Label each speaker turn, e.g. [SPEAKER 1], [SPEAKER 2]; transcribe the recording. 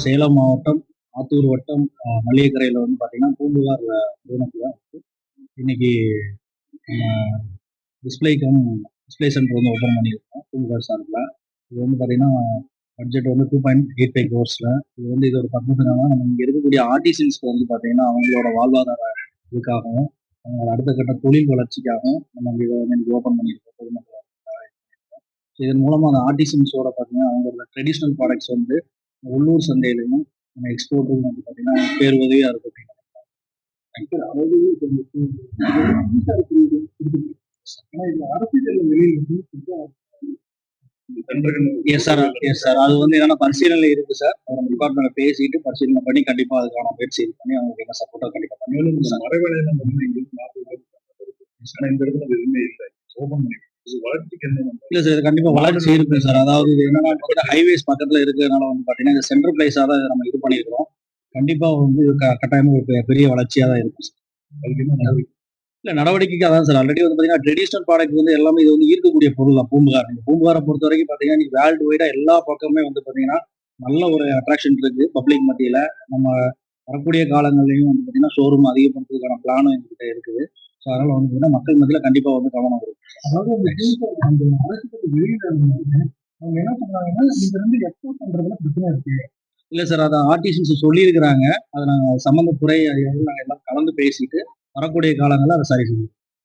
[SPEAKER 1] சேலம் மாவட்டம் ஆத்தூர் வட்டம் மல்லிகைக்கரையில் வந்து பார்த்தீங்கன்னா பூம்புகார் நிறுவனத்தில் இன்னைக்கு டிஸ்பிளே சென்டர் வந்து ஓப்பன் பண்ணியிருக்கோம் பூம்புகார் சார்பில். இது வந்து பார்த்தீங்கன்னா பட்ஜெட் வந்து 2.85 crores. இது வந்து இதோட பர்பஸ் என்னன்னா, நம்ம இங்கே இருக்கக்கூடிய ஆர்டிசன்ஸ்க்கு வந்து பார்த்தீங்கன்னா அவங்களோட வாழ்வாதார இதுக்காகவும் அவங்களோட அடுத்த கட்ட தொழில் வளர்ச்சிக்காகவும் நம்ம இதை வந்து இன்னைக்கு ஓப்பன் பண்ணியிருக்கோம் பொதுமக்கள். இதன் மூலமா அந்த ஆர்டிசன்ஸோட பார்த்தீங்கன்னா அவங்களோட ட்ரெடிஷ்னல் ப்ராடக்ட்ஸ் வந்து உள்ளூர் சந்தையிலையும் நம்ம எக்ஸ்போர்ட்டும் வந்து பார்த்தீங்கன்னா பேர் உதவியாக இருக்கும் அப்படின்னு எஸ் சார். அது வந்து என்னன்னா பரிசீலனை இருக்கு சார். நம்ம டிபார்ட்மெண்ட்ல பேசிட்டு பரிசீலனை பண்ணி கண்டிப்பா அதுக்கான முயற்சி இது பண்ணி அவங்களுக்கு என்ன சப்போர்ட்டா கண்டிப்பா பண்ணுவோம். இல்ல சார், இது கண்டிப்பா வளர்ச்சி இருக்கு சார். அதாவது இது என்னன்னா ஹைவேஸ் பக்கத்துல இருக்கிறதுனால வந்து பாத்தீங்கன்னா இந்த சென்ட்ரல் பிளேஸா தான் நம்ம இது பண்ணிருக்கோம். கண்டிப்பா வந்து கட்டாயமா ஒரு பெரிய வளர்ச்சியா தான் இருக்கும் சார். இல்ல நடவடிக்கைக்கு அதான் சார். ஆல்ரெடி வந்து பாத்தீங்கன்னா ட்ரெடிஷனல் ப்ராடக்ட் வந்து எல்லாமே இது வந்து ஈர்க்கக்கூடிய பொருள் தான் பூம்புகார். பூம்புகாரை பொறுத்த வரைக்கும் பாத்தீங்கன்னா இன்னைக்கு வேர்ல்டு வைடா எல்லா பக்கமே வந்து பாத்தீங்கன்னா நல்ல ஒரு அட்ராக்ஷன் இருக்கு பப்ளிக் மத்தியில. நம்ம வரக்கூடிய காலங்கள்லயும் வந்து பாத்தீங்கன்னா ஷோரூம் அதிகப்படுத்துறதுக்கான பிளானும் எங்ககிட்ட இருக்குது. ஸோ அதனால வந்து பாத்தீங்கன்னா மக்கள் மத்தியில கண்டிப்பா வந்து கவனம் இருக்கும். அதாவது அந்த அரசுக்கு வெளியில அவங்க என்ன சொன்னாங்கன்னா இது வந்து எக்ஸ்போர்ட் பண்றதுல பிரச்சனை இருக்கு. இல்ல சார், அதை ஆர்டிசன்ஸ் சொல்லியிருக்கிறாங்க. அதை நாங்கள் சம்பந்தத்துறை அதிகாரிகள் நாங்கள் எல்லாம் கலந்து பேசிட்டு வரக்கூடிய காலங்களில் அதை சரி செய்வோம்.